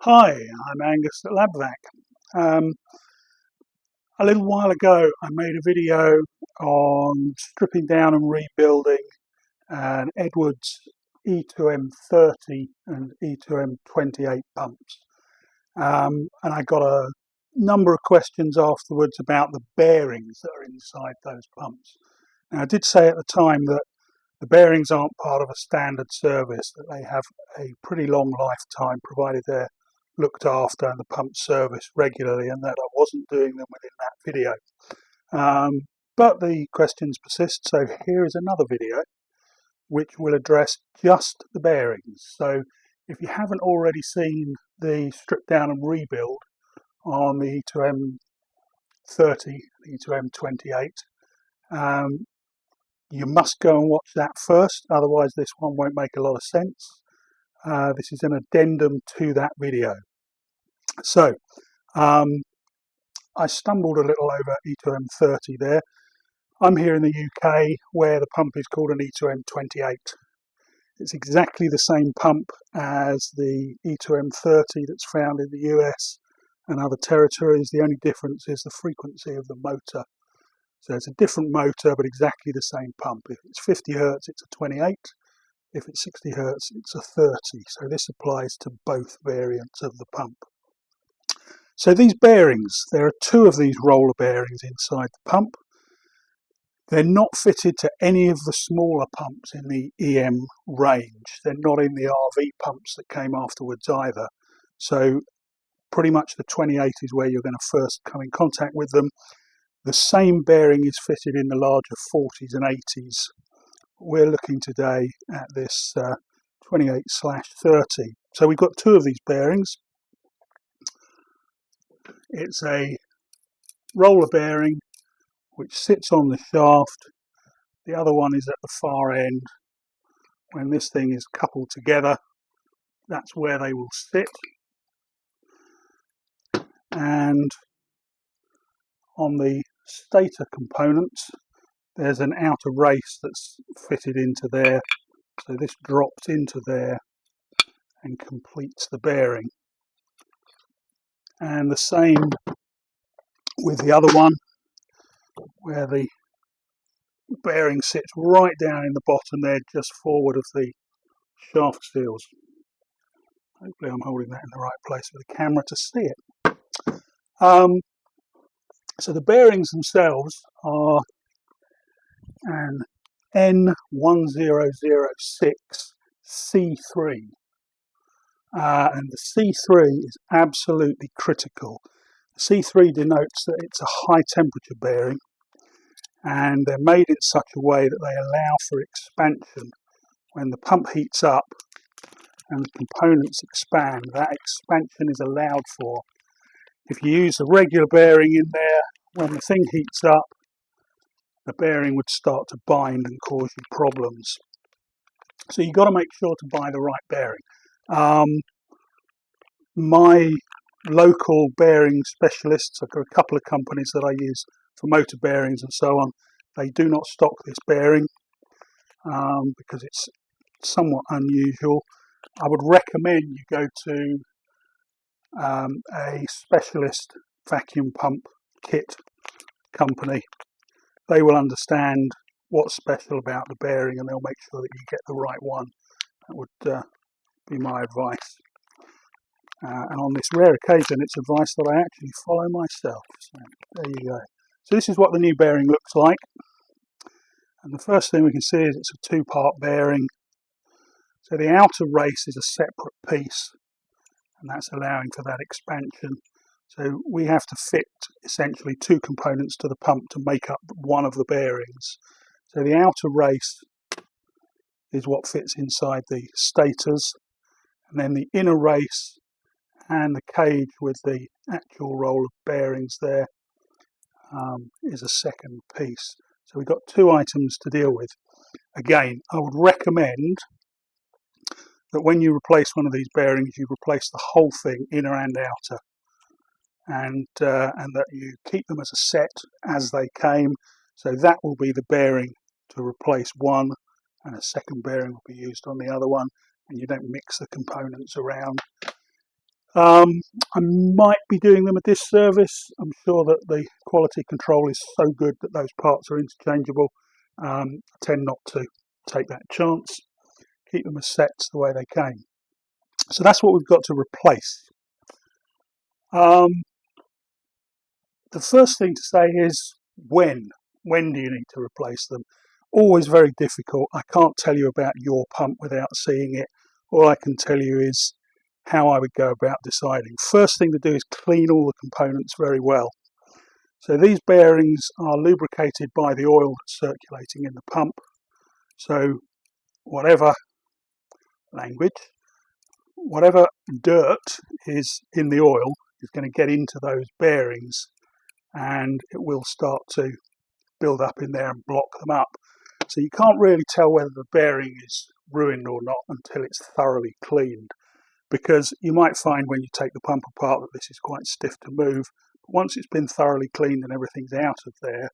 Hi, I'm Angus at LabVac. Um, a little while ago, I made a video on stripping down and rebuilding an Edwards E2M30 and E2M28 pumps. And I got a number of questions afterwards about the bearings that are inside those pumps. Now, I did say at the time that the bearings aren't part of a standard service, that they have a pretty long lifetime provided they're looked after and the pump serviced regularly, and that I wasn't doing them within that video. But the questions persist, so here is another video which will address just the bearings. So if you haven't already seen the strip down and rebuild on the E2M30, the E2M28, you must go and watch that first, otherwise this one won't make a lot of sense. This is an addendum to that video. So, I stumbled a little over E2M30 there. I'm here in the UK where the pump is called an E2M28. It's exactly the same pump as the E2M30 that's found in the US and other territories. The only difference is the frequency of the motor. So it's a different motor, but exactly the same pump. If it's 50 Hertz, it's a 28. If it's 60 Hertz, it's a 30. So this applies to both variants of the pump. So these bearings, there are two of these roller bearings inside the pump. They're not fitted to any of the smaller pumps in the EM range. They're not in the RV pumps that came afterwards either. So pretty much the 28 is where you're going to first come in contact with them. The same bearing is fitted in the larger 40s and 80s. We're looking today at this 28/30. So we've got two of these bearings. It's a roller bearing which sits on the shaft. The other one is at the far end. When this thing is coupled together, that's where they will sit. And on the stator components, there's an outer race that's fitted into there. So this drops into there and completes the bearing. And the same with the other one, where the bearing sits right down in the bottom there, just forward of the shaft seals. Hopefully I'm holding that in the right place for the camera to see it. So the bearings themselves are an N1006 C3. And the C3 is absolutely critical. The C3 denotes that it's a high temperature bearing, and they're made in such a way that they allow for expansion. When the pump heats up and the components expand, that expansion is allowed for. If you use a regular bearing in there, when the thing heats up, the bearing would start to bind and cause you problems. So you've got to make sure to buy the right bearing. My local bearing specialists, I've got a couple of companies that I use for motor bearings and so on. They do not stock this bearing because it's somewhat unusual. I would recommend you go to a specialist vacuum pump kit company. They will understand what's special about the bearing and they'll make sure that you get the right one. That would be my advice. And on this rare occasion, it's advice that I actually follow myself. So there you go. So this is what the new bearing looks like. And the first thing we can see is it's a two-part bearing. So the outer race is a separate piece, and that's allowing for that expansion. So we have to fit essentially two components to the pump to make up one of the bearings. So the outer race is what fits inside the stators, and then the inner race and the cage with the actual roll of bearings there is a second piece. So we've got two items to deal with. Again, I would recommend that when you replace one of these bearings, you replace the whole thing, inner and outer, and that you keep them as a set as they came. So that will be the bearing to replace one, and a second bearing will be used on the other one, and you don't mix the components around. I might be doing them a disservice. I'm sure that the quality control is so good that those parts are interchangeable. I tend not to take that chance. Keep them as sets the way they came. So that's what we've got to replace. The first thing to say is when. When do you need to replace them? Always very difficult. I can't tell you about your pump without seeing it. All I can tell you is how I would go about deciding. First thing to do is clean all the components very well. So these bearings are lubricated by the oil that's circulating in the pump. So whatever dirt is in the oil is going to get into those bearings, and it will start to build up in there and block them up. So you can't really tell whether the bearing is ruined or not until it's thoroughly cleaned, because you might find when you take the pump apart that this is quite stiff to move. But once it's been thoroughly cleaned and everything's out of there,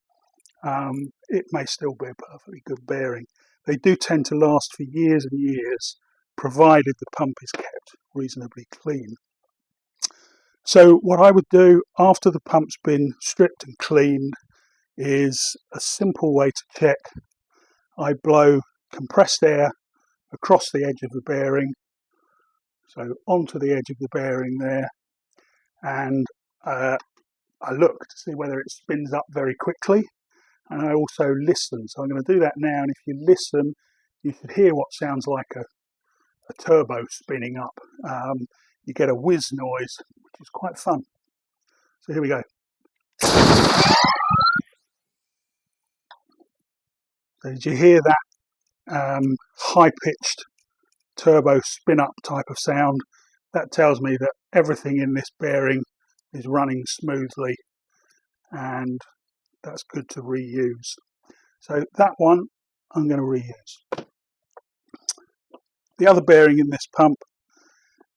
it may still be a perfectly good bearing. They do tend to last for years and years, provided the pump is kept reasonably clean. So what I would do after the pump's been stripped and cleaned is a simple way to check. I blow compressed air across the edge of the bearing, so onto the edge of the bearing there, and I look to see whether it spins up very quickly, and I also listen. So I'm going to do that now, and if you listen, you should hear what sounds like a turbo spinning up. You get a whiz noise, which is quite fun. So here we go. So did you hear that high-pitched turbo spin-up type of sound? That tells me that everything in this bearing is running smoothly, and that's good to reuse. So that one I'm going to reuse. The other bearing in this pump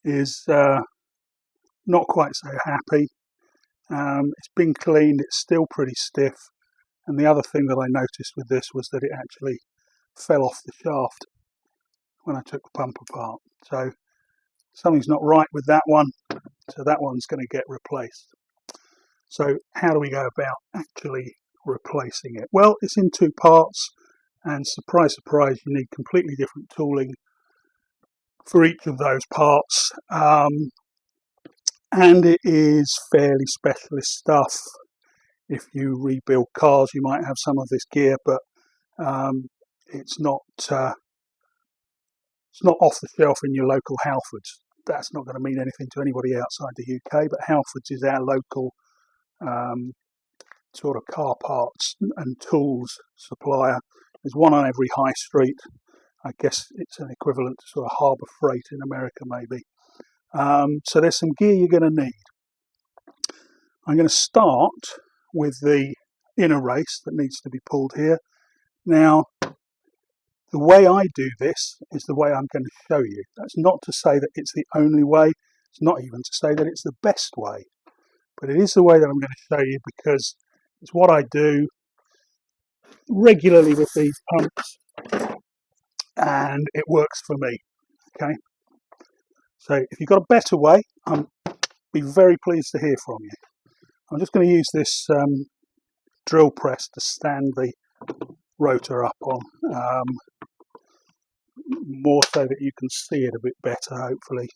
is not quite so happy. It's been cleaned, it's still pretty stiff, and the other thing that I noticed with this was that it actually fell off the shaft when I took the pump apart. So something's not right with that one, so that one's going to get replaced. So how do we go about actually replacing it? Well, it's in two parts, and surprise, surprise, you need completely different tooling for each of those parts, and it is fairly specialist stuff. If you rebuild cars, you might have some of this gear, but it's not off the shelf in your local Halfords. That's not going to mean anything to anybody outside the UK, but Halfords is our local sort of car parts and tools supplier. There's one on every high street. I guess it's an equivalent to sort of Harbour Freight in America, maybe. So there's some gear you're going to need. I'm going to start with the inner race that needs to be pulled here. Now, the way I do this is the way I'm going to show you. That's not to say that it's the only way. It's not even to say that it's the best way. But it is the way that I'm going to show you, because it's what I do regularly with these pumps, and it works for me. Okay. So if you've got a better way, I'll be very pleased to hear from you. I'm just going to use this drill press to stand the rotor up on, more so that you can see it a bit better, hopefully,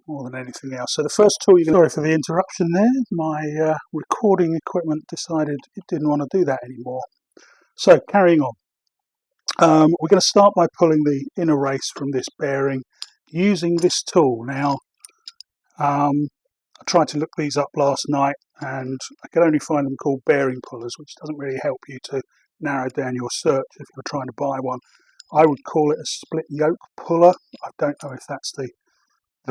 more than anything else. So the first tool you're going to... Sorry for the interruption there. My recording equipment decided it didn't want to do that anymore. So carrying on. We're going to start by pulling the inner race from this bearing using this tool. Now, I tried to look these up last night, and I could only find them called bearing pullers, which doesn't really help you to narrow down your search if you're trying to buy one. I would call it a split yoke puller. I don't know if that's the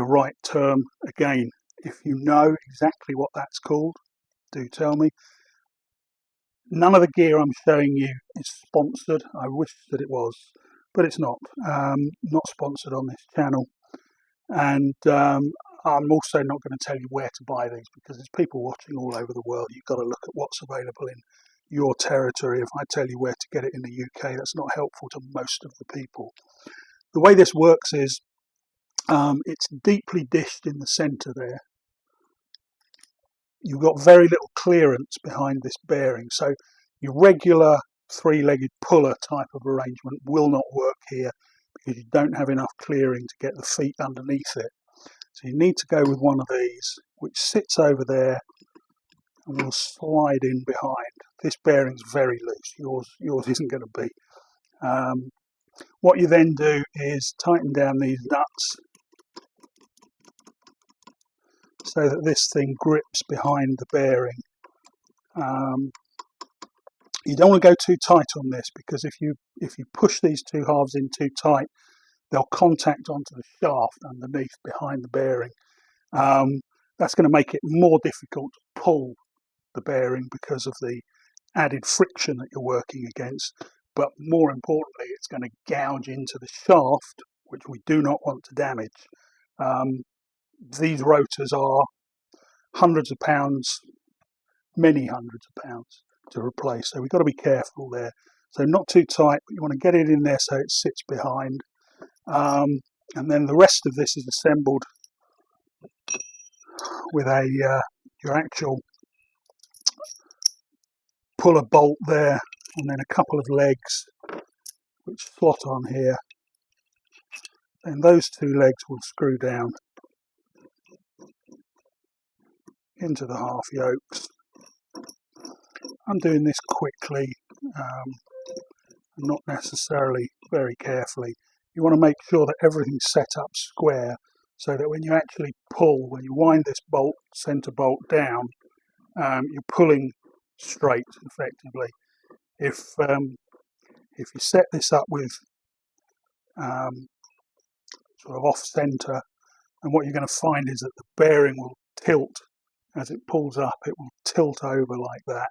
right term. Again, if you know exactly what that's called, do tell me. None of the gear I'm showing you is sponsored. I wish that it was, but it's not. Not sponsored on this channel. And I'm also not going to tell you where to buy these, because there's people watching all over the world. You've got to look at what's available in your territory. If I tell you where to get it in the UK, that's not helpful to most of the people. The way this works is It's deeply dished in the centre there. You've got very little clearance behind this bearing, so your regular three-legged puller type of arrangement will not work here because you don't have enough clearing to get the feet underneath it. So you need to go with one of these, which sits over there and will slide in behind. This bearing's very loose. Yours isn't going to be. What you then do is tighten down these nuts so that this thing grips behind the bearing. You don't want to go too tight on this, because if you push these two halves in too tight, they'll contact onto the shaft underneath behind the bearing. That's going to make it more difficult to pull the bearing because of the added friction that you're working against. But more importantly, it's going to gouge into the shaft, which we do not want to damage. These rotors are hundreds of pounds, many hundreds of pounds to replace, so we've got to be careful there. So not too tight, but you want to get it in there so it sits behind. And then the rest of this is assembled with your actual puller bolt there, and then a couple of legs which slot on here. And those two legs will screw down into the half yokes. I'm doing this quickly, not necessarily very carefully. You want to make sure that everything's set up square, so that when you actually pull, when you wind this bolt, centre bolt down, you're pulling straight effectively. If you set this up with sort of off centre, and what you're going to find is that the bearing will tilt as it pulls up. It will tilt over like that,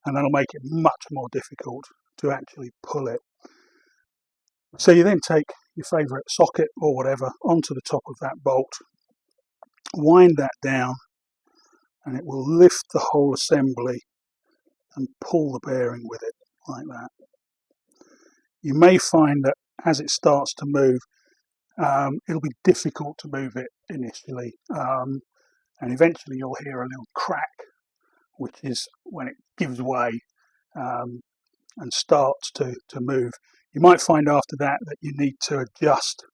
and that'll make it much more difficult to actually pull it. So you then take your favourite socket or whatever onto the top of that bolt, wind that down, and it will lift the whole assembly and pull the bearing with it like that. You may find that as it starts to move, it'll be difficult to move it initially, and eventually you'll hear a little crack, which is when it gives way and starts to move. You might find after that you need to adjust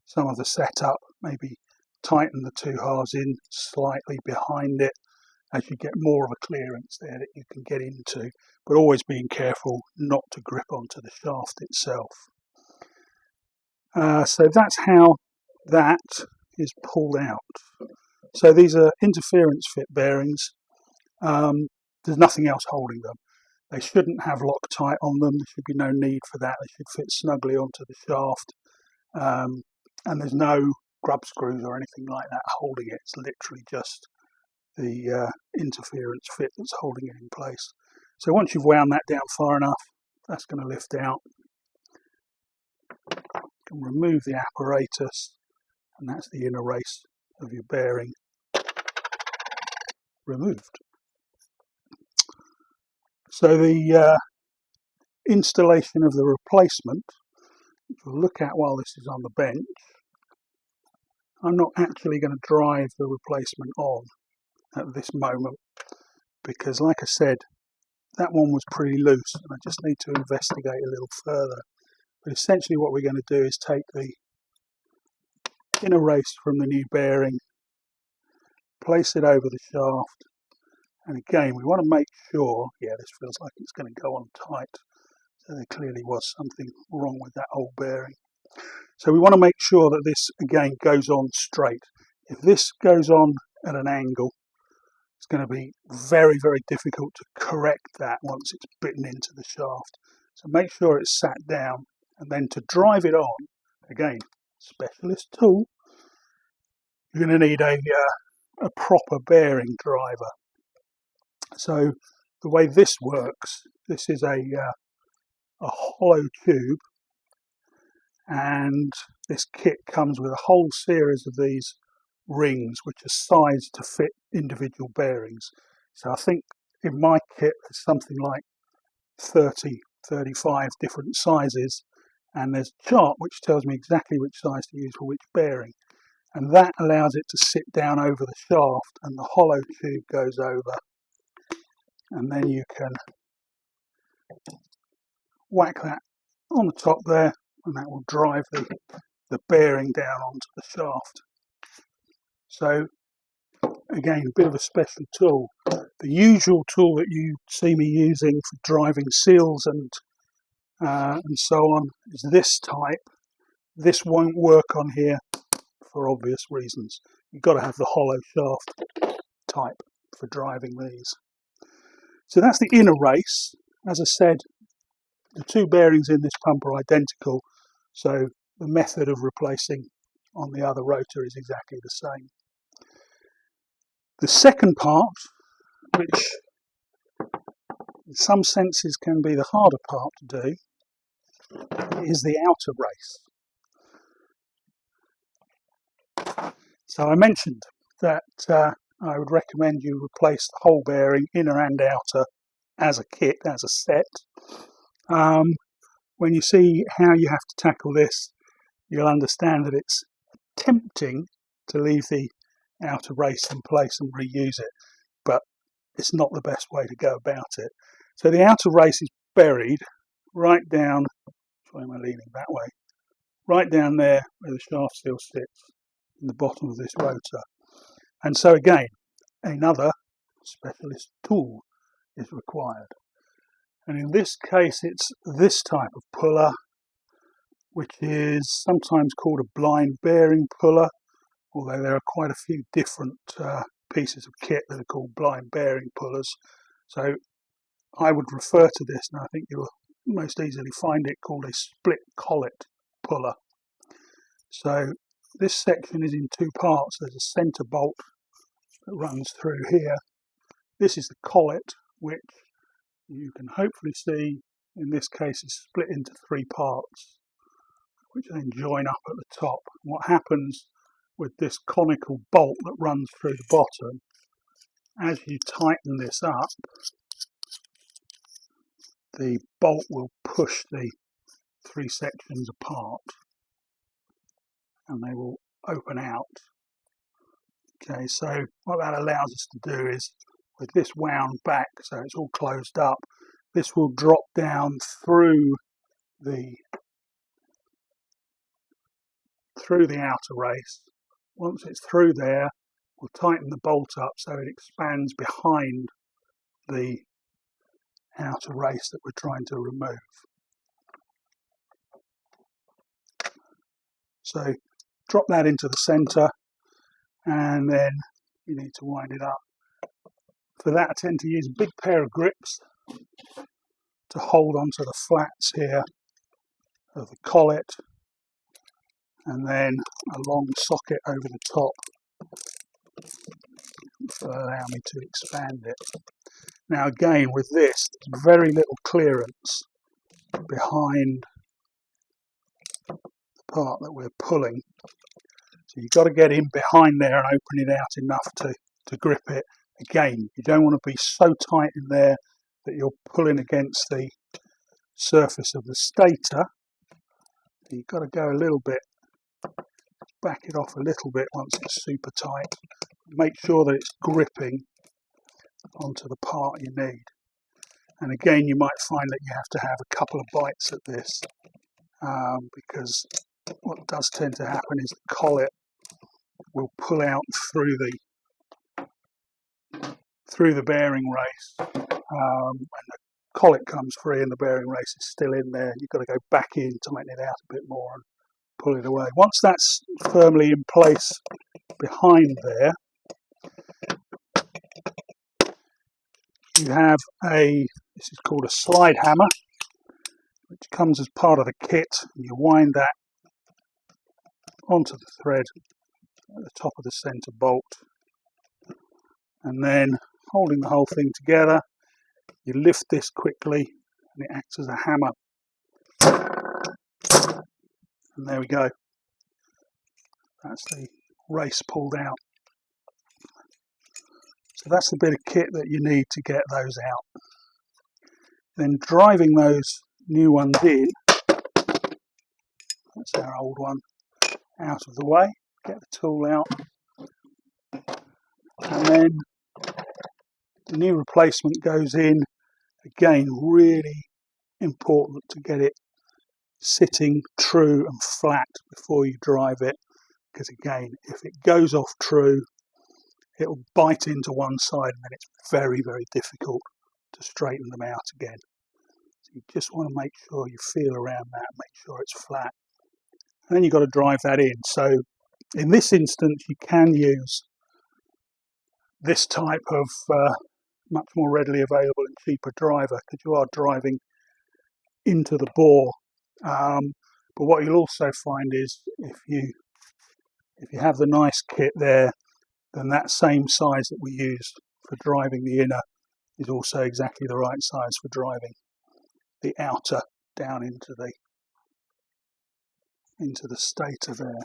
some of the setup, maybe tighten the two halves in slightly behind it as you get more of a clearance there that you can get into, but always being careful not to grip onto the shaft itself. So that's how that is pulled out. So these are interference fit bearings. There's nothing else holding them. They shouldn't have Loctite on them. There should be no need for that. They should fit snugly onto the shaft. And there's no grub screws or anything like that holding it. It's literally just the interference fit that's holding it in place. So once you've wound that down far enough, that's going to lift out. You can remove the apparatus, and that's the inner race of your bearing removed. So the installation of the replacement, which we'll look at while this is on the bench. I'm not actually going to drive the replacement on at this moment, because like I said, that one was pretty loose and I just need to investigate a little further. But essentially what we're going to do is take the inner race from the new bearing, place it over the shaft, and again we want to make sure, yeah, this feels like it's going to go on tight, so there clearly was something wrong with that old bearing. So we want to make sure that this again goes on straight. If this goes on at an angle, it's going to be very, very difficult to correct that once it's bitten into the shaft. So make sure it's sat down, and then to drive it on, again, specialist tool, you're going to need a proper bearing driver. So the way this works, this is a hollow tube, and this kit comes with a whole series of these rings which are sized to fit individual bearings. So I think in my kit there's something like 35 different sizes, and there's a chart which tells me exactly which size to use for which bearing. and that allows it to sit down over the shaft, and the hollow tube goes over, and then you can whack that on the top there, and that will drive the bearing down onto the shaft. So again, a bit of a special tool. The usual tool that you see me using for driving seals and so on is this type. This won't work on here for obvious reasons. You've got to have the hollow shaft type for driving these. So that's the inner race. As I said, the two bearings in this pump are identical, so the method of replacing on the other rotor is exactly the same. The second part, which in some senses can be the harder part to do, is the outer race. So I mentioned that I would recommend you replace the whole bearing, inner and outer, as a kit, as a set. When you see how you have to tackle this, you'll understand that it's tempting to leave the outer race in place and reuse it, but it's not the best way to go about it. So the outer race is buried right down, why am I leaning that way, right down there where the shaft seal sits in the bottom of this rotor. And so again, another specialist tool is required. And in this case, it's this type of puller, which is sometimes called a blind bearing puller, although there are quite a few different pieces of kit that are called blind bearing pullers. So I would refer to this, and I think you'll most easily find it called a split collet puller. So this section is in two parts. There's a centre bolt that runs through here. This is the collet, which you can hopefully see in this case is split into three parts, which then join up at the top. What happens with this conical bolt that runs through the bottom, as you tighten this up, the bolt will push the three sections apart and they will open out. Okay, so what that allows us to do is, with this wound back so it's all closed up, this will drop down through the outer race. Once it's through there, we'll tighten the bolt up so it expands behind the outer race that we're trying to remove. So drop that into the centre, and then you need to wind it up. For that, I tend to use a big pair of grips to hold onto the flats here of the collet, and then a long socket over the top will allow me to expand it. Now again, with this, there's very little clearance behind the part that we're pulling. So you've got to get in behind there and open it out enough to grip it. Again, you don't want to be so tight in there that you're pulling against the surface of the stator. You've got to go a little bit, back it off a little bit once it's super tight. Make sure that it's gripping onto the part you need. And again, you might find that you have to have a couple of bites at this, because what does tend to happen is the collet will pull out through the bearing race, and the collet comes free and the bearing race is still in there. You've got to go back in, tighten it out a bit more and pull it away. Once that's firmly in place behind there, you have this is called a slide hammer, which comes as part of the kit. You wind that onto the thread at the top of the centre bolt, and then holding the whole thing together, you lift this quickly and it acts as a hammer. And there we go. That's the race pulled out. So that's the bit of kit that you need to get those out. Then driving those new ones in, that's our old one, out of the way. get the tool out, and then the new replacement goes in. Again, really important to get it sitting true and flat before you drive it, because again, if it goes off true, it will bite into one side and then it's very, very difficult to straighten them out again. So you just want to make sure you feel around that, make sure it's flat. And then you've got to drive that in. So in this instance, you can use this type of much more readily available and cheaper driver, because you are driving into the bore. But what you'll also find is if you have the nice kit there, then that same size that we used for driving the inner is also exactly the right size for driving the outer down into the stator there.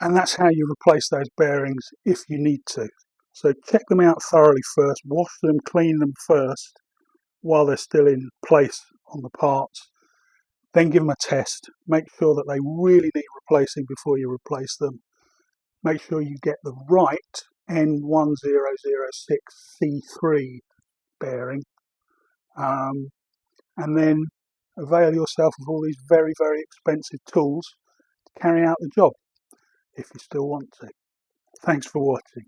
And that's how you replace those bearings if you need to. So check them out thoroughly first, wash them, clean them first while they're still in place on the parts. Then give them a test. Make sure that they really need replacing before you replace them. Make sure you get the right N1006C3 bearing, and then avail yourself of all these very, very expensive tools to carry out the job if you still want to. Thanks for watching.